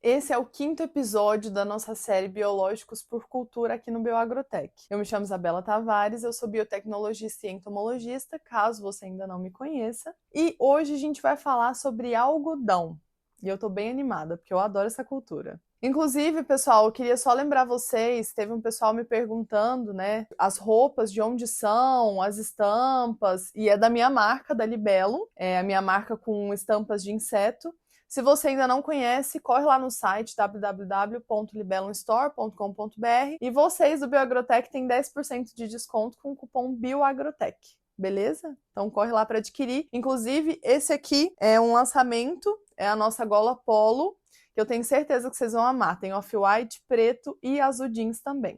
Esse é o 5º episódio da nossa série Biológicos por Cultura aqui no Bioagrotech. Eu me chamo Isabela Tavares, eu sou biotecnologista e entomologista, caso você ainda não me conheça. E hoje a gente vai falar sobre algodão. E eu tô bem animada, porque eu adoro essa cultura. Inclusive, pessoal, eu queria só lembrar vocês, teve um pessoal me perguntando, né, as roupas de onde são, as estampas, e é da minha marca, da Libelo, é a minha marca com estampas de inseto. Se você ainda não conhece, corre lá no site www.libellumstore.com.br e vocês do Bioagrotech têm 10% de desconto com o cupom BioAgrotech. Beleza? Então corre lá para adquirir. Inclusive, esse aqui é um lançamento, é a nossa gola polo, que eu tenho certeza que vocês vão amar. Tem off-white, preto e azul jeans também.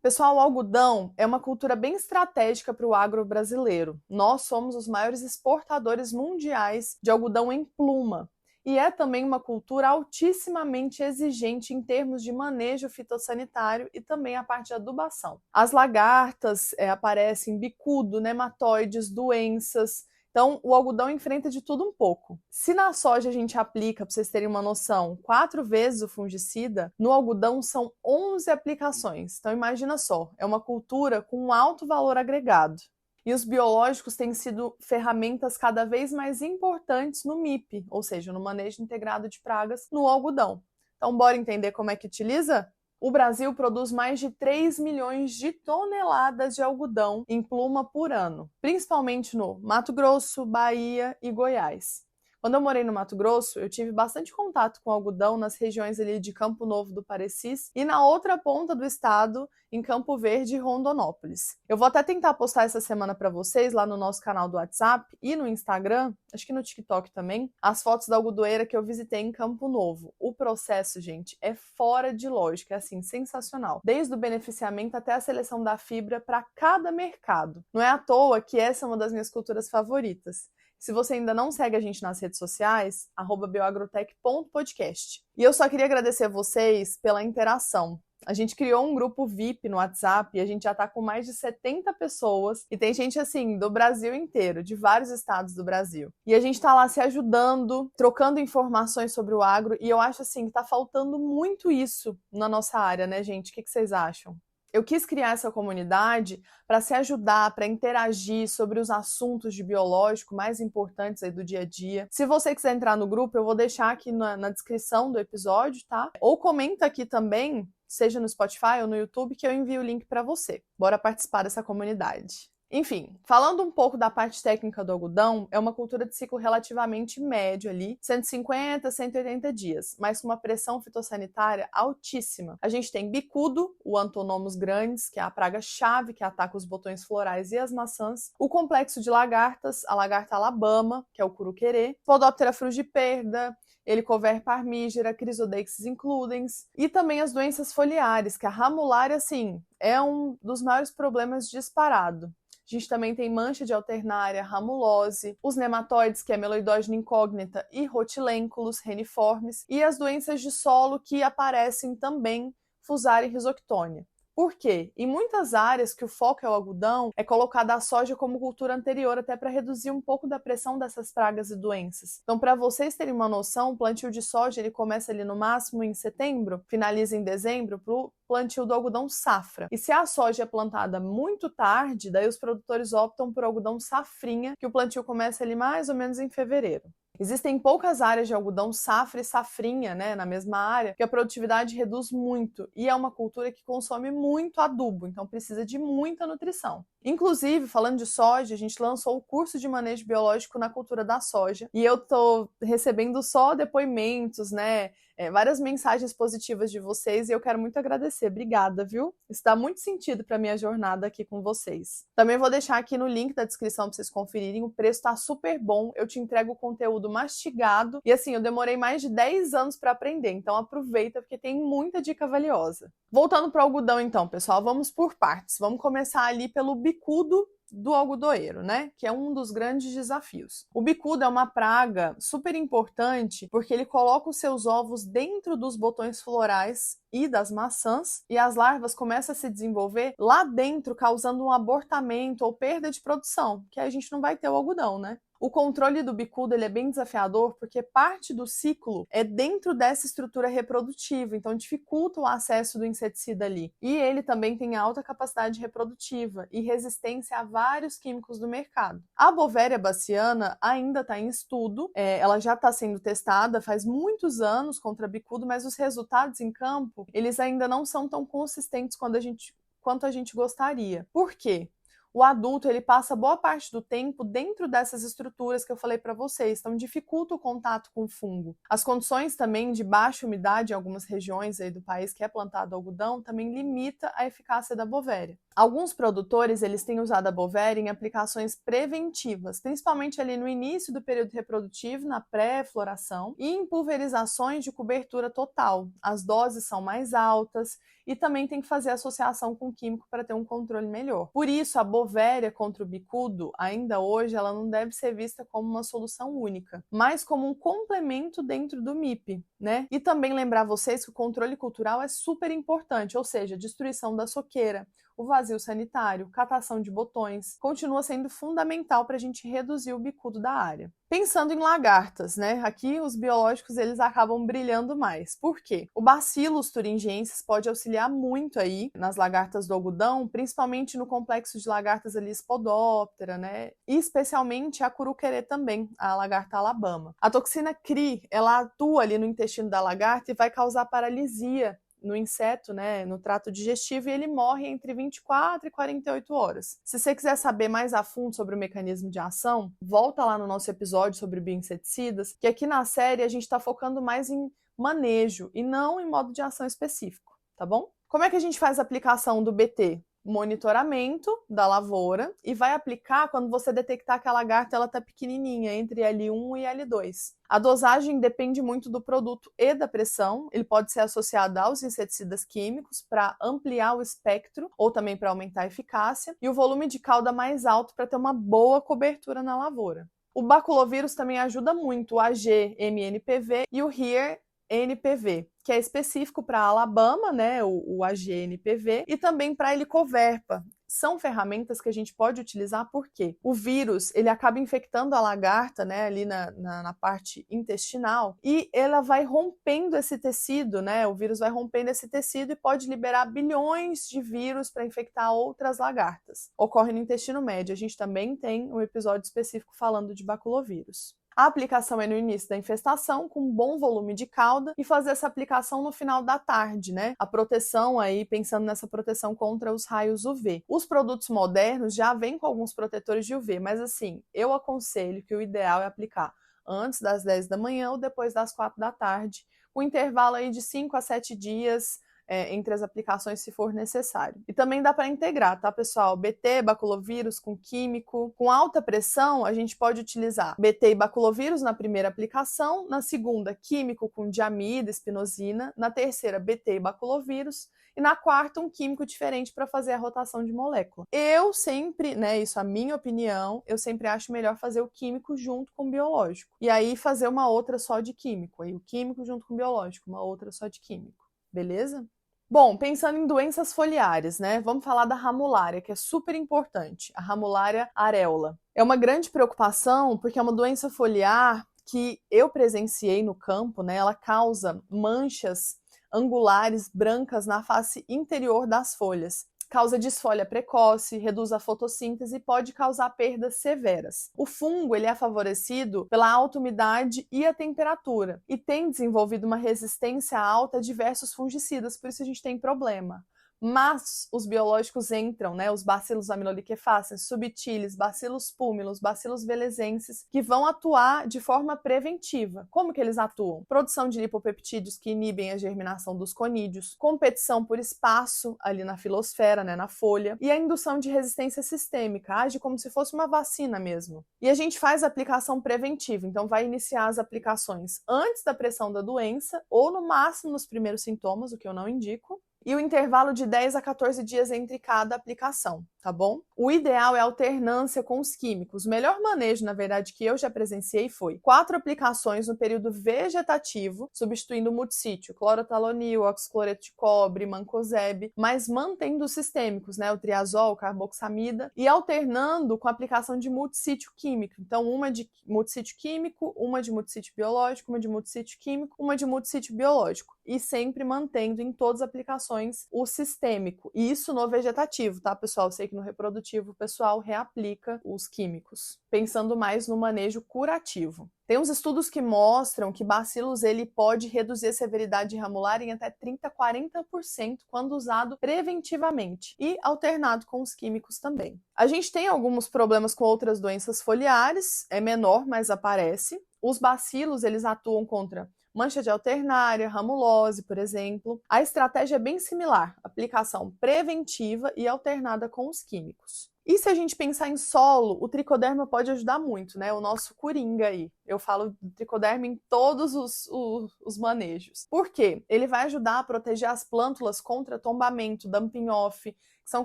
Pessoal, o algodão é uma cultura bem estratégica para o agro brasileiro. Nós somos os maiores exportadores mundiais de algodão em pluma. E é também uma cultura altissimamente exigente em termos de manejo fitossanitário e também a parte de adubação. As lagartas aparecem, bicudo, nematóides, doenças. Então, o algodão enfrenta de tudo um pouco. Se na soja a gente aplica, para vocês terem uma noção, 4 vezes o fungicida, no algodão são 11 aplicações. Então, imagina só, é uma cultura com um alto valor agregado. E os biológicos têm sido ferramentas cada vez mais importantes no MIP, ou seja, no manejo integrado de pragas no algodão. Então, bora entender como é que utiliza? O Brasil produz mais de 3 milhões de toneladas de algodão em pluma por ano, principalmente no Mato Grosso, Bahia e Goiás. Quando eu morei no Mato Grosso, eu tive bastante contato com algodão nas regiões ali de Campo Novo do Parecis e na outra ponta do estado, em Campo Verde e Rondonópolis. Eu vou até tentar postar essa semana para vocês lá no nosso canal do WhatsApp e no Instagram, acho que no TikTok também, as fotos da algodoeira que eu visitei em Campo Novo. O processo, gente, é fora de lógica, é assim, sensacional. Desde o beneficiamento até a seleção da fibra para cada mercado. Não é à toa que essa é uma das minhas culturas favoritas. Se você ainda não segue a gente nas redes sociais, @bioagrotech.podcast. E eu só queria agradecer a vocês pela interação. A gente criou um grupo VIP no WhatsApp e a gente já tá com mais de 70 pessoas e tem gente assim do Brasil inteiro, de vários estados do Brasil. E a gente tá lá se ajudando, trocando informações sobre o agro e eu acho assim que tá faltando muito isso na nossa área, né, gente? O que vocês acham? Eu quis criar essa comunidade para se ajudar, para interagir sobre os assuntos de biológico mais importantes aí do dia a dia. Se você quiser entrar no grupo, eu vou deixar aqui na descrição do episódio, tá? Ou comenta aqui também, seja no Spotify ou no YouTube, que eu envio o link para você. Bora participar dessa comunidade. Enfim, falando um pouco da parte técnica do algodão, é uma cultura de ciclo relativamente médio ali, 150 a 180 dias, mas com uma pressão fitossanitária altíssima. A gente tem bicudo, o Antonomus grandis, que é a praga-chave que ataca os botões florais e as maçãs, o complexo de lagartas, a lagarta alabama, que é o curuquerê, Podoptera frugiperda, Helicover parmígera, Chrysodeixis includens, e também as doenças foliares, que a ramulária, assim, é um dos maiores problemas disparado. A gente também tem mancha de alternária, ramulose, os nematóides, que é meloidógena incógnita, e rotilênculos, reniformes, e as doenças de solo que aparecem também, Fusarium e Rhizoctônia. Por quê? Em muitas áreas que o foco é o algodão, é colocada a soja como cultura anterior, até para reduzir um pouco da pressão dessas pragas e doenças. Então, para vocês terem uma noção, o plantio de soja ele começa ali no máximo em setembro, finaliza em dezembro, para o plantio do algodão safra. E se a soja é plantada muito tarde, daí os produtores optam por algodão safrinha, que o plantio começa ali mais ou menos em fevereiro. Existem poucas áreas de algodão safra e safrinha, né, na mesma área, que a produtividade reduz muito e é uma cultura que consome muito adubo, então precisa de muita nutrição. Inclusive, falando de soja, a gente lançou o curso de manejo biológico na cultura da soja e eu tô recebendo só depoimentos, né, várias mensagens positivas de vocês e eu quero muito agradecer. Obrigada, viu? Isso dá muito sentido para minha jornada aqui com vocês. Também vou deixar aqui no link da descrição para vocês conferirem. O preço tá super bom. Eu te entrego o conteúdo mastigado e assim, eu demorei mais de 10 anos para aprender, então aproveita porque tem muita dica valiosa. Voltando para o algodão então, pessoal, vamos por partes. Vamos começar ali pelo bicudo do algodoeiro, né? Que é um dos grandes desafios. O bicudo é uma praga super importante porque ele coloca os seus ovos dentro dos botões florais e das maçãs e as larvas começam a se desenvolver lá dentro, causando um abortamento ou perda de produção, que aí a gente não vai ter o algodão, né? O controle do bicudo ele é bem desafiador porque parte do ciclo é dentro dessa estrutura reprodutiva, então dificulta o acesso do inseticida ali. E ele também tem alta capacidade reprodutiva e resistência a vários químicos do mercado. A Bovéria baciana ainda está em estudo, ela já está sendo testada faz muitos anos contra bicudo, mas os resultados em campo, eles ainda não são tão consistentes quanto a gente gostaria. Por quê? O adulto ele passa boa parte do tempo dentro dessas estruturas que eu falei para vocês, então dificulta o contato com o fungo. As condições também de baixa umidade em algumas regiões aí do país que é plantado algodão também limita a eficácia da Bovéria. Alguns produtores eles têm usado a Bovéria em aplicações preventivas, principalmente ali no início do período reprodutivo, na pré-floração, e em pulverizações de cobertura total. As doses são mais altas e também tem que fazer associação com químico para ter um controle melhor. Por isso, a Bovéria contra o bicudo, ainda hoje, ela não deve ser vista como uma solução única, mas como um complemento dentro do MIP, né? E também lembrar vocês que o controle cultural é super importante, ou seja, destruição da soqueira, o vazio sanitário, catação de botões, continua sendo fundamental para a gente reduzir o bicudo da área. Pensando em lagartas, né? Aqui os biológicos eles acabam brilhando mais. Por quê? O Bacillus thuringiensis pode auxiliar muito aí nas lagartas do algodão, principalmente no complexo de lagartas ali Spodoptera, né? E especialmente a Curuquerê também, a lagarta Alabama. A toxina CRI, ela atua ali no intestino da lagarta e vai causar paralisia no inseto, né, no trato digestivo, e ele morre entre 24 e 48 horas. Se você quiser saber mais a fundo sobre o mecanismo de ação, volta lá no nosso episódio sobre bioinseticidas, que aqui na série a gente está focando mais em manejo e não em modo de ação específico, tá bom? Como é que a gente faz a aplicação do BT? Monitoramento da lavoura e vai aplicar quando você detectar que a lagarta ela está pequenininha, entre L1 e L2. A dosagem depende muito do produto e da pressão, ele pode ser associado aos inseticidas químicos para ampliar o espectro ou também para aumentar a eficácia, e o volume de cauda mais alto para ter uma boa cobertura na lavoura. O baculovírus também ajuda muito, o AG-MNPV e o HERE-NPV, que é específico para Alabama, né, o AG-NPV, e também para Helicoverpa. São ferramentas que a gente pode utilizar porque o vírus ele acaba infectando a lagarta, né, ali na parte intestinal, e ela vai rompendo esse tecido, né, o vírus vai rompendo esse tecido e pode liberar bilhões de vírus para infectar outras lagartas. Ocorre no intestino médio. A gente também tem um episódio específico falando de baculovírus. A aplicação é no início da infestação, com um bom volume de cauda, e fazer essa aplicação no final da tarde, né? A proteção aí, pensando nessa proteção contra os raios UV. Os produtos modernos já vêm com alguns protetores de UV, mas assim, eu aconselho que o ideal é aplicar antes das 10 da manhã ou depois das 4 da tarde, com intervalo aí de 5 a 7 dias, entre as aplicações se for necessário. E também dá para integrar, tá, pessoal? BT, baculovírus com químico. Com alta pressão, a gente pode utilizar BT e baculovírus na primeira aplicação, na segunda, químico com diamida, espinosina, na terceira, BT e baculovírus, e na quarta, um químico diferente para fazer a rotação de molécula. Eu sempre, né, isso é a minha opinião, eu sempre acho melhor fazer o químico junto com o biológico. E aí fazer uma outra só de químico. Aí o químico junto com o biológico, uma outra só de químico. Beleza? Bom, pensando em doenças foliares, né? Vamos falar da ramulária, que é super importante. A ramulária areola. É uma grande preocupação porque é uma doença foliar que eu presenciei no campo, né? Ela causa manchas angulares brancas na face interior das folhas. Causa desfolha precoce, reduz a fotossíntese e pode causar perdas severas. O fungo ele é favorecido pela alta umidade e a temperatura e tem desenvolvido uma resistência alta a diversos fungicidas, por isso a gente tem problema. Mas os biológicos entram, né, os bacilos aminoliquefaces, subtilis, bacilos púmilos, bacilos velezenses, que vão atuar de forma preventiva. Como que eles atuam? Produção de lipopeptídeos que inibem a germinação dos conídeos, competição por espaço ali na filosfera, né, na folha, e a indução de resistência sistêmica, age como se fosse uma vacina mesmo. E a gente faz a aplicação preventiva, então vai iniciar as aplicações antes da pressão da doença, ou no máximo nos primeiros sintomas, o que eu não indico, e o intervalo de 10 a 14 dias entre cada aplicação, tá bom? O ideal é a alternância com os químicos. O melhor manejo, na verdade, que eu já presenciei foi 4 aplicações no período vegetativo, substituindo o multissítio, clorotalonil, oxicloreto de cobre, mancozeb, mas mantendo os sistêmicos, né, o triazol, carboxamida, e alternando com a aplicação de multissítio químico. Então, uma de multissítio químico, uma de multissítio biológico, uma de multissítio químico, uma de multissítio biológico. E sempre mantendo em todas as aplicações o sistêmico. E isso no vegetativo, tá, pessoal? Eu sei que no reprodutivo o pessoal reaplica os químicos, pensando mais no manejo curativo. Tem uns estudos que mostram que Bacillus ele pode reduzir a severidade ramular em até 30 a 40% quando usado preventivamente e alternado com os químicos também. A gente tem alguns problemas com outras doenças foliares, é menor, mas aparece. Os bacilos eles atuam contra mancha de alternária, ramulose, por exemplo. A estratégia é bem similar, aplicação preventiva e alternada com os químicos. E se a gente pensar em solo, o tricoderma pode ajudar muito, né? O nosso coringa aí. Eu falo do tricoderma em todos os manejos. Por quê? Ele vai ajudar a proteger as plântulas contra tombamento, dumping off, que são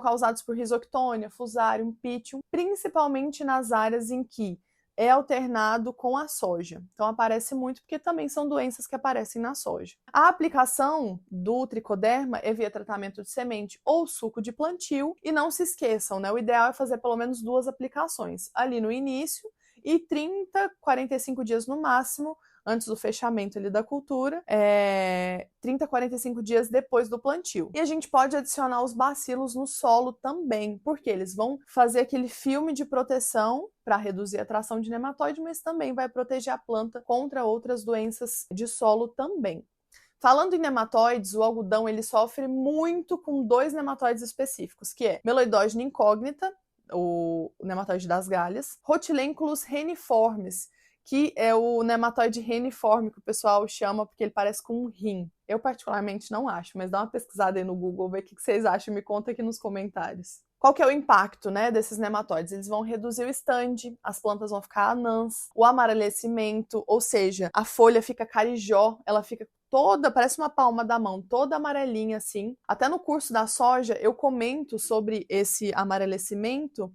causados por Rhizoctonia, Fusarium, Pythium, principalmente nas áreas em que é alternado com a soja. Então aparece muito porque também são doenças que aparecem na soja. A aplicação do tricoderma é via tratamento de semente ou suco de plantio e não se esqueçam, né? O ideal é fazer pelo menos 2 aplicações, ali no início e 30, 45 dias no máximo antes do fechamento ali da cultura, 30 a 45 dias depois do plantio. E a gente pode adicionar os bacilos no solo também, porque eles vão fazer aquele filme de proteção para reduzir a atração de nematóide, mas também vai proteger a planta contra outras doenças de solo também. Falando em nematóides, o algodão ele sofre muito com 2 nematóides específicos, que é Meloidogena incógnita, o nematóide das galhas, Rotilenculus reniformes, que é o nematóide reniforme que o pessoal chama porque ele parece com um rim. Eu particularmente não acho, mas dá uma pesquisada aí no Google, ver o que vocês acham e me conta aqui nos comentários. Qual que é o impacto, né, desses nematóides? Eles vão reduzir o stand, as plantas vão ficar anãs, o amarelecimento, ou seja, a folha fica carijó, ela fica toda, parece uma palma da mão, toda amarelinha assim. Até no curso da soja eu comento sobre esse amarelecimento,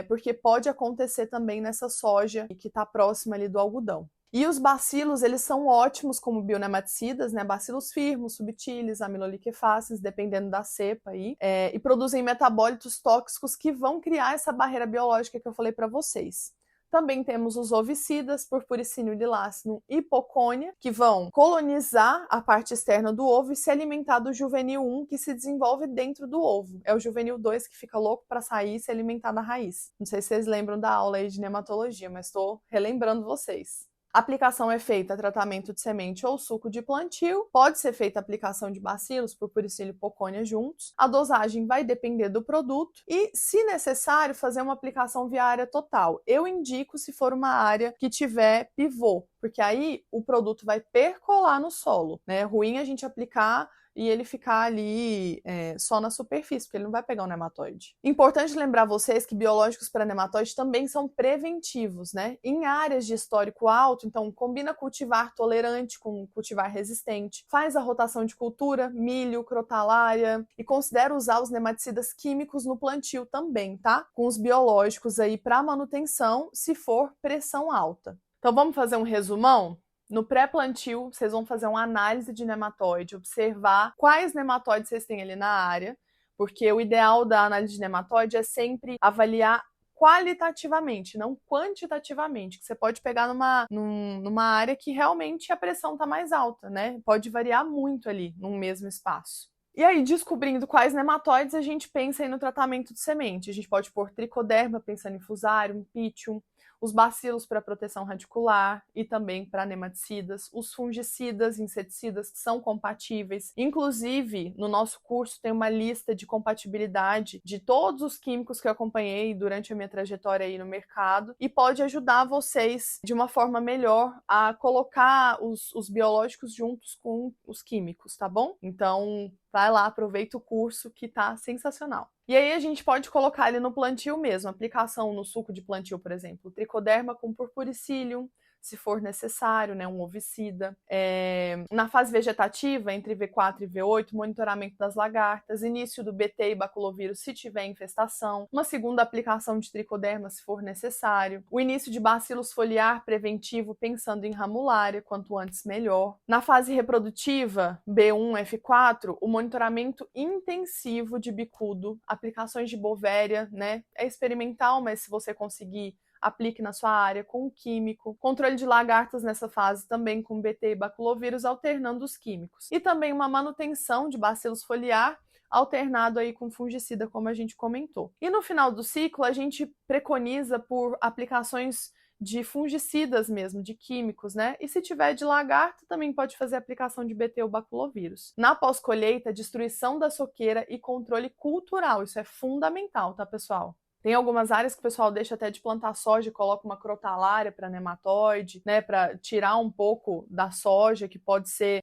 porque pode acontecer também nessa soja que está próxima ali do algodão. E os bacilos, eles são ótimos como bionematicidas, né? Bacilos firmos, subtilis, amiloliquefaces, dependendo da cepa aí, e produzem metabólitos tóxicos que vão criar essa barreira biológica que eu falei para vocês. Também temos os ovicidas, Purpuricínio lilacinum e Pocônia, que vão colonizar a parte externa do ovo e se alimentar do juvenil 1 que se desenvolve dentro do ovo. É o juvenil 2 que fica louco para sair e se alimentar da raiz. Não sei se vocês lembram da aula aí de nematologia, mas estou relembrando vocês. A aplicação é feita tratamento de semente ou suco de plantio. Pode ser feita aplicação de bacilos, Purpuricínio e Pocônia juntos. A dosagem vai depender do produto e, se necessário, fazer uma aplicação via área total. Eu indico se for uma área que tiver pivô, porque aí o produto vai percolar no solo, né? É ruim a gente aplicar e ele ficar ali só na superfície, porque ele não vai pegar o nematóide. Importante lembrar vocês que biológicos para nematóide também são preventivos, né? Em áreas de histórico alto, então combina cultivar tolerante com cultivar resistente, faz a rotação de cultura, milho, crotalária, e considera usar os nematicidas químicos no plantio também, tá? Com os biológicos aí para manutenção, se for pressão alta. Então vamos fazer um resumão? No pré-plantio, vocês vão fazer uma análise de nematóide, observar quais nematóides vocês têm ali na área, porque o ideal da análise de nematóide é sempre avaliar qualitativamente, não quantitativamente, que você pode pegar numa área que realmente a pressão está mais alta, né? Pode variar muito ali, num mesmo espaço. E aí, descobrindo quais nematóides, a gente pensa aí no tratamento de semente. A gente pode pôr tricoderma, pensando em Fusarium, Pythium, os bacilos para proteção radicular e também para nematicidas, os fungicidas, inseticidas que são compatíveis. Inclusive, no nosso curso tem uma lista de compatibilidade de todos os químicos que eu acompanhei durante a minha trajetória aí no mercado e pode ajudar vocês de uma forma melhor a colocar os biológicos juntos com os químicos, tá bom? Então, vai lá, aproveita o curso que tá sensacional. E aí a gente pode colocar ele no plantio mesmo, aplicação no suco de plantio, por exemplo, tricoderma com purpuricilium, se for necessário, né, um ovicida. Na fase vegetativa, entre V4 e V8, monitoramento das lagartas, início do BT e baculovírus se tiver infestação, uma segunda aplicação de tricoderma se for necessário, o início de bacilos foliar preventivo pensando em ramulária, quanto antes melhor. Na fase reprodutiva, B1, F4, o monitoramento intensivo de bicudo, aplicações de bovéria, né, é experimental, mas se você conseguir, aplique na sua área com o químico. Controle de lagartas nessa fase também com BT e baculovírus, alternando os químicos. E também uma manutenção de bacilos foliar, alternado aí com fungicida, como a gente comentou. E no final do ciclo, a gente preconiza por aplicações de fungicidas mesmo, de químicos, né? E se tiver de lagarto, também pode fazer aplicação de BT ou baculovírus. Na pós-colheita, destruição da soqueira e controle cultural. Isso é fundamental, tá, pessoal? Tem algumas áreas que o pessoal deixa até de plantar soja e coloca uma crotalária para nematóide, né, para tirar um pouco da soja, que pode ser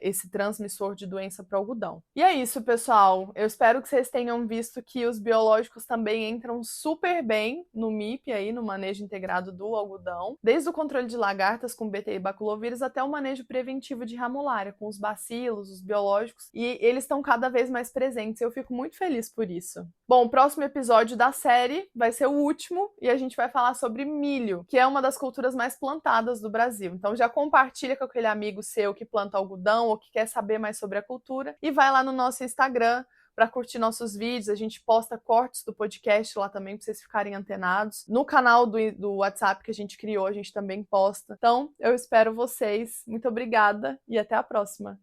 esse transmissor de doença para o algodão. E é isso, pessoal. Eu espero que vocês tenham visto que os biológicos também entram super bem no MIP, aí, no manejo integrado do algodão, desde o controle de lagartas com BT e baculovírus até o manejo preventivo de ramulária, com os bacilos, os biológicos, e eles estão cada vez mais presentes. Eu fico muito feliz por isso. Bom, o próximo episódio da série vai ser o último e a gente vai falar sobre milho, que é uma das culturas mais plantadas do Brasil. Então já compartilha com aquele amigo seu que planta algodão ou que quer saber mais sobre a cultura e vai lá no nosso Instagram para curtir nossos vídeos. A gente posta cortes do podcast lá também para vocês ficarem antenados. No canal do WhatsApp que a gente criou, a gente também posta. Então, eu espero vocês. Muito obrigada e até a próxima.